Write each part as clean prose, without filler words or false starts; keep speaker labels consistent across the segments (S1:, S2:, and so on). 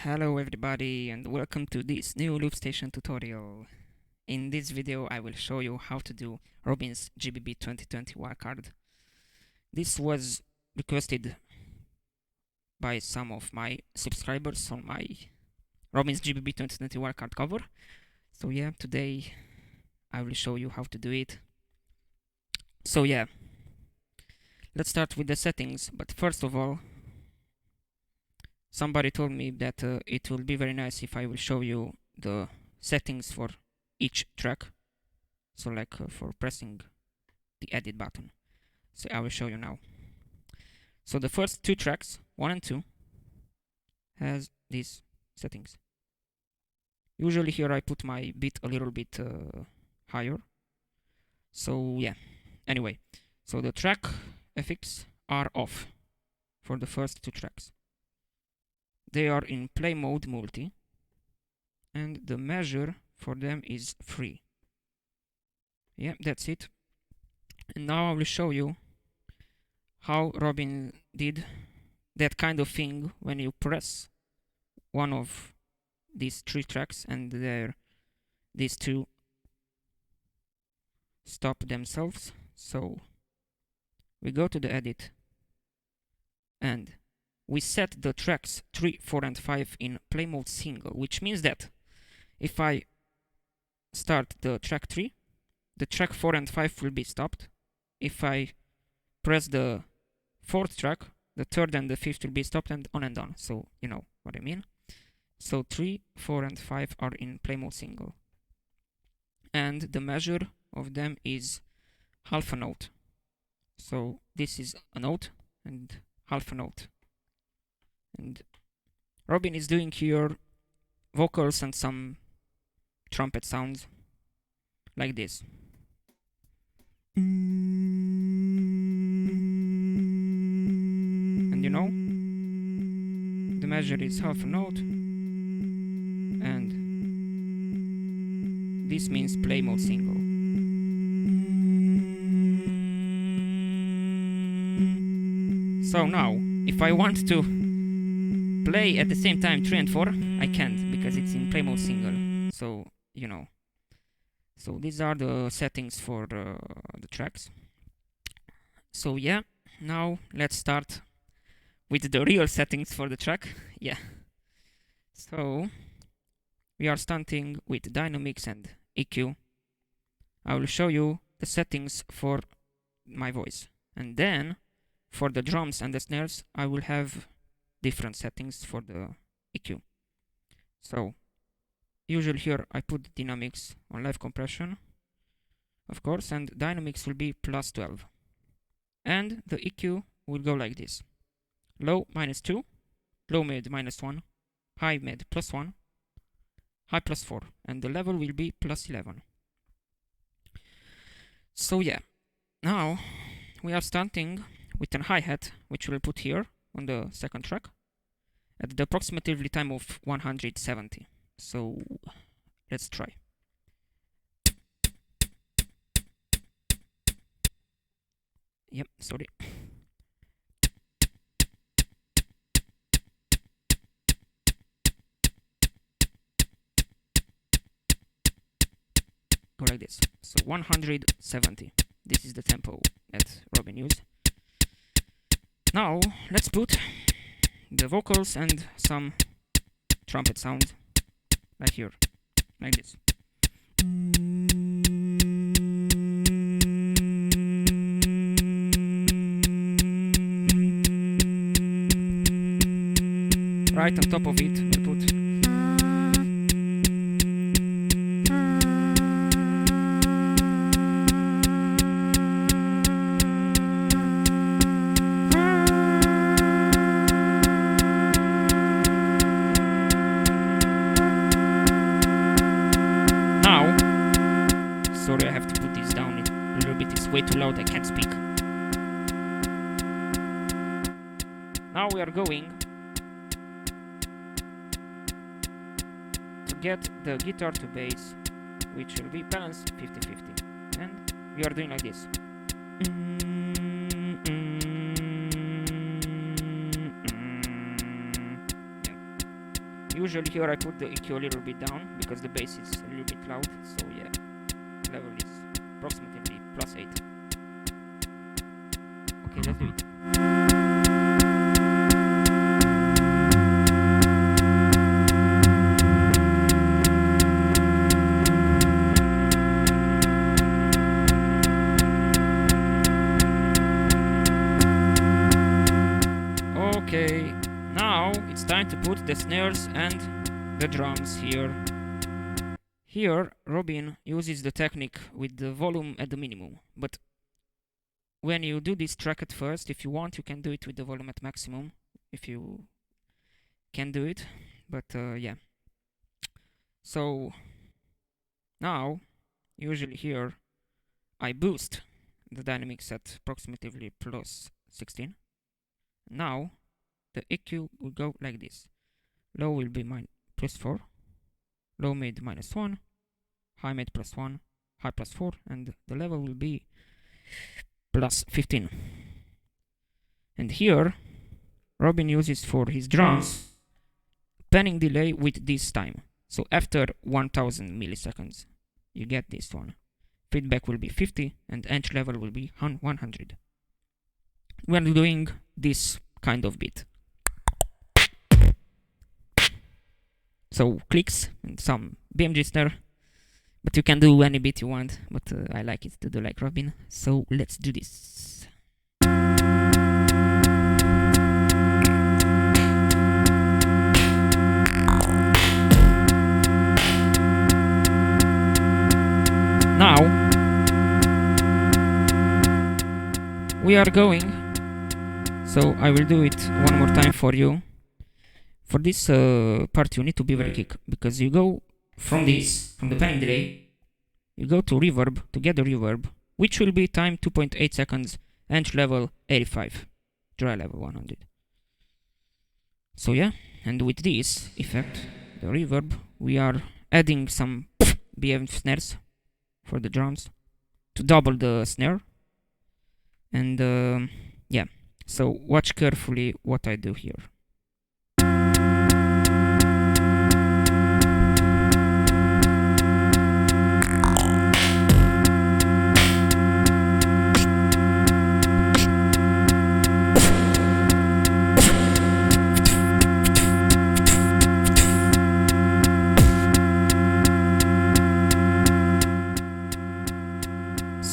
S1: Hello everybody and welcome to this new Loopstation tutorial. In this video I will show you how to do Robin's GBB2020 wildcard. This was requested by some of my subscribers on my Robin's GBB2020 wildcard cover. So yeah, today I will show you how to do it. So yeah, let's start with the settings, but first of all, somebody told me that it will be very nice if I will show you the settings for each track. So like for pressing the edit button. So I will show you now. So the first two tracks, 1 and 2, has these settings. Usually here I put my beat a little bit higher. So yeah, anyway. So the track effects are off for the first two tracks. They are in play mode multi, and the measure for them is 3. Yeah, that's it. And now I will show you how Robin did that kind of thing when you press one of these 3 tracks and these 2 stop themselves. So we go to the edit and we set the tracks 3, 4 and 5 in play mode single, which means that if I start the track 3, the track 4 and 5 will be stopped. If I press the 4th track, the 3rd and the 5th will be stopped, and on. So you know what I mean. So 3, 4 and 5 are in play mode single. And the measure of them is half a note. So this is a note and half a note. And Robin is doing here vocals and some trumpet sounds like this. And you know, the measure is half a note, and this means play mode single. So now, if I want to play at the same time 3 and 4, I can't because it's in play mode single. So you know. So these are the settings for the tracks. So yeah, now let's start with the real settings for the track. Yeah. So we are starting with dynamics and EQ. I will show you the settings for my voice, and then for the drums and the snares I will have different settings for the EQ. So usually here I put dynamics on live compression, of course, and dynamics will be +12. And the EQ will go like this: low -2, low mid -1, high mid +1, high +4, and the level will be +11. So yeah, now we are starting with a hi-hat, which we'll put here on the second track at the approximately time of 170. So let's try. Yep, sorry. Go like this. So 170. This is the tempo that Robin used. Now let's put the vocals and some trumpet sound right here, like this. Right on top of it, we'll put now. Sorry, I have to put this down a little bit. It's way too loud. I can't speak. Now we are going to get the guitar to bass, which will be balanced 50-50. And we are doing like this. Usually here I put the EQ a little bit down because the bass is a little bit loud, so yeah, level is approximately +8. Okay, let's do it. Okay, now it's time to put the snares and the drums here. Here, Robin uses the technique with the volume at the minimum, but when you do this track at first, if you want, you can do it with the volume at maximum, if you can do it, but yeah. So, now, usually here, I boost the dynamics at approximately +16. Now, the EQ will go like this. Low will be +4, low mid -1, high mid +1, high +4, and the level will be +15. And here, Robin uses for his drums panning delay with this time. So after 1000 milliseconds, you get this one. Feedback will be 50 and edge level will be 100. We're doing this kind of beat. So clicks and some BMG snare, but you can do any beat you want, but I like it to do like Robin, so let's do this. Now we are going, so I will do it one more time for you. For this part you need to be very quick, because you go from the panning delay, you go to reverb, to get the reverb, which will be time 2.8 seconds, edge level 85, dry level 100. So yeah, and with this effect, the reverb, we are adding some BM snares for the drums to double the snare. And yeah, so watch carefully what I do here.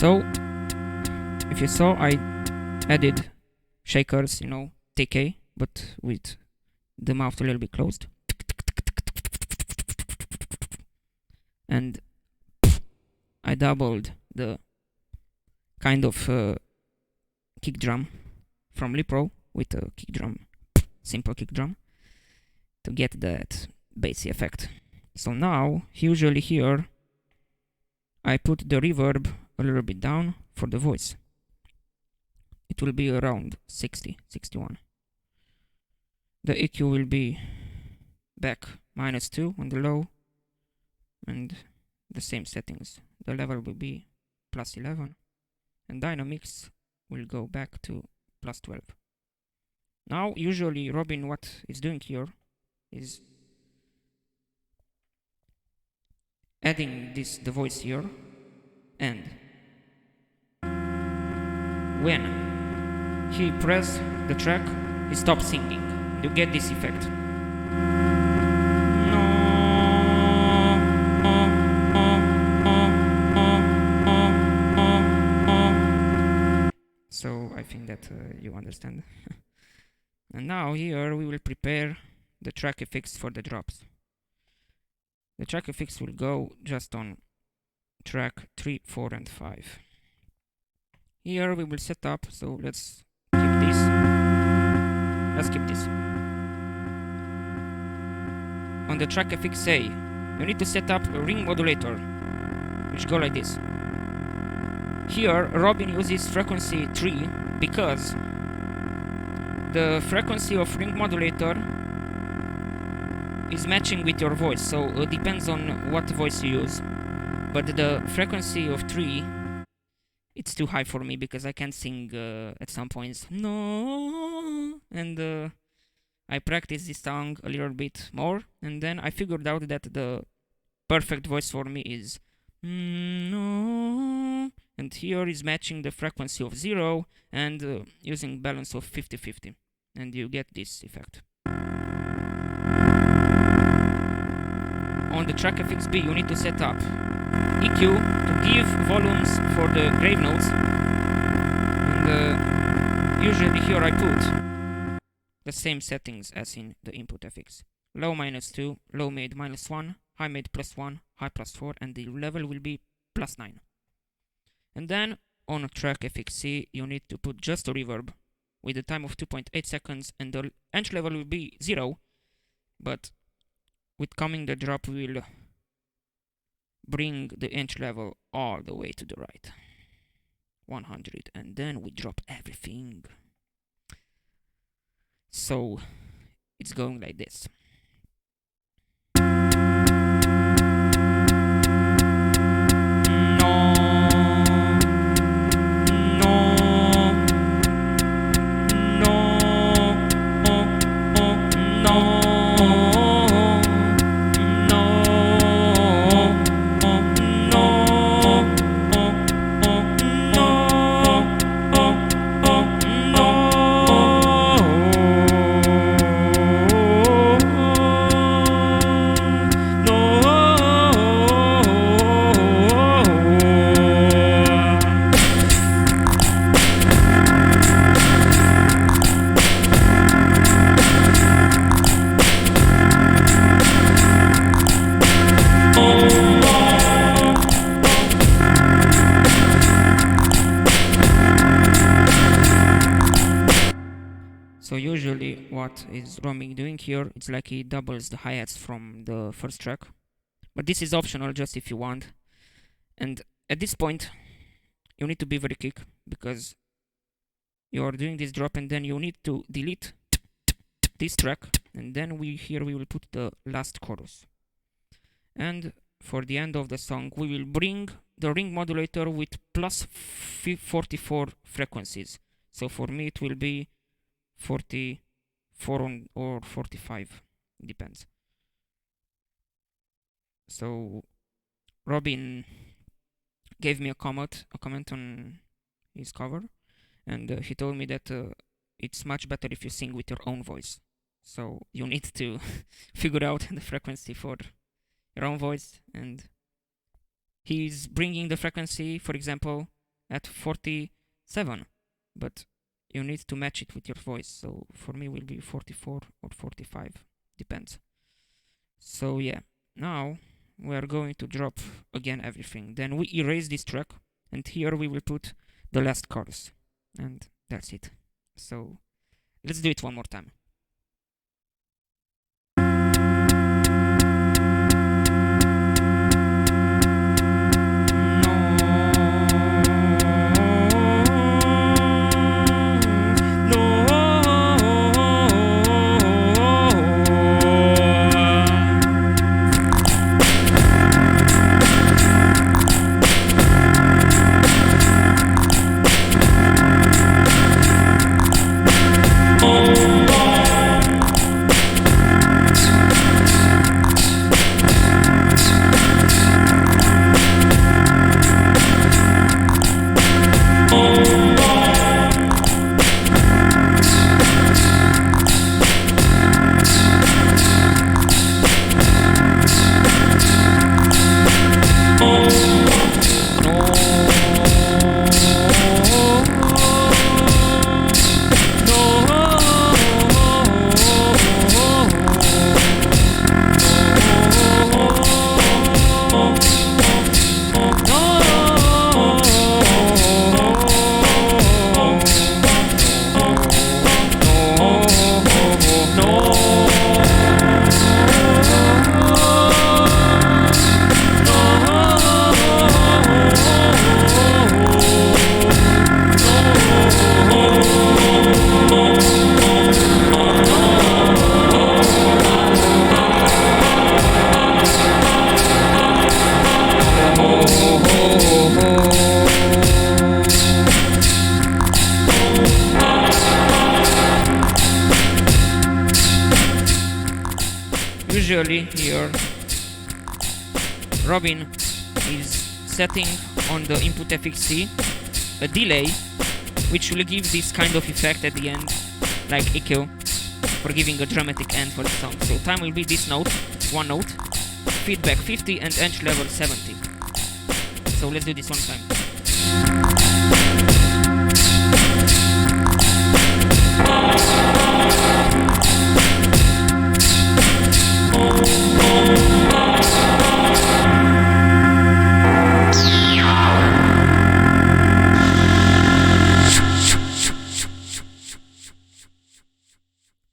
S1: So, if you saw, I added shakers, TK, but with the mouth a little bit closed. And I doubled the kind of kick drum from Lipro with a kick drum, simple kick drum, to get that bassy effect. So now, usually here, I put the reverb a little bit down for the voice. It will be around 60, 61. The EQ will be back -2 on the low, and the same settings. The level will be +11, and dynamics will go back to +12. Now, usually Robin, what is doing here is adding the voice here, and when he presses the track, he stops singing. You get this effect. So I think that you understand. And now here we will prepare the track effects for the drops. The track effects will go just on track 3, 4, and 5. Here we will set up, so let's keep this. Let's keep this. On the track effects A, you need to set up a ring modulator, which go like this. Here, Robin uses frequency 3 because the frequency of ring modulator is matching with your voice, so it depends on what voice you use. But the frequency of 3, it's too high for me because I can't sing at some points. No, and I practiced this song a little bit more, and then I figured out that the perfect voice for me is no, and here is matching the frequency of 0 and using balance of 50-50, and you get this effect. On the track FXB, you need to set up EQ to give volumes for the grave notes, and usually here I put the same settings as in the input FX. Low -2, low mid -1, high mid +1, high +4, and the level will be +9. And then on a track FXC, you need to put just a reverb with a time of 2.8 seconds, and the edge level will be 0, but with coming the drop, we will bring the edge level all the way to the right, 100, and then we drop everything. So it's going like this. So usually what is Romy doing here, it's like he doubles the hi-hats from the first track. But this is optional, just if you want. And at this point, you need to be very quick, because you are doing this drop and then you need to delete this track, and then we will put the last chorus. And for the end of the song, we will bring the ring modulator with plus 44 frequencies. So for me it will be 44 or 45, depends. So Robin gave me a comment on his cover, and he told me that it's much better if you sing with your own voice. So you need to figure out the frequency for your own voice, and he's bringing the frequency, for example, at 47, but you need to match it with your voice. So for me will be 44 or 45, depends. So yeah, now we are going to drop again everything. Then we erase this track, and here we will put the last chorus, and that's it. So let's do it one more time.
S2: Oh,
S1: Usually here Robin is setting on the input FXC a delay which will give this kind of effect at the end, like echo, for giving a dramatic end for the song. So time will be this note, one note, feedback 50 and edge level 70. So let's do this one time.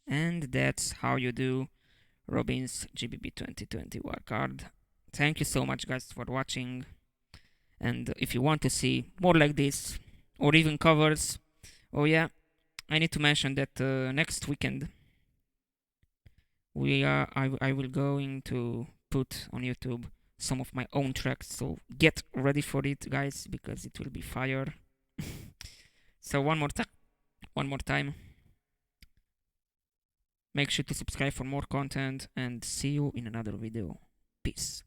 S1: And that's how you do Robin's GBB2020 wildcard. Thank you so much guys for watching, and if you want to see more like this or even covers, oh yeah, I need to mention that next weekend I will going to put on YouTube some of my own tracks, so get ready for it guys, because it will be fire. So one more time, make sure to subscribe for more content, and see you in another video. Peace.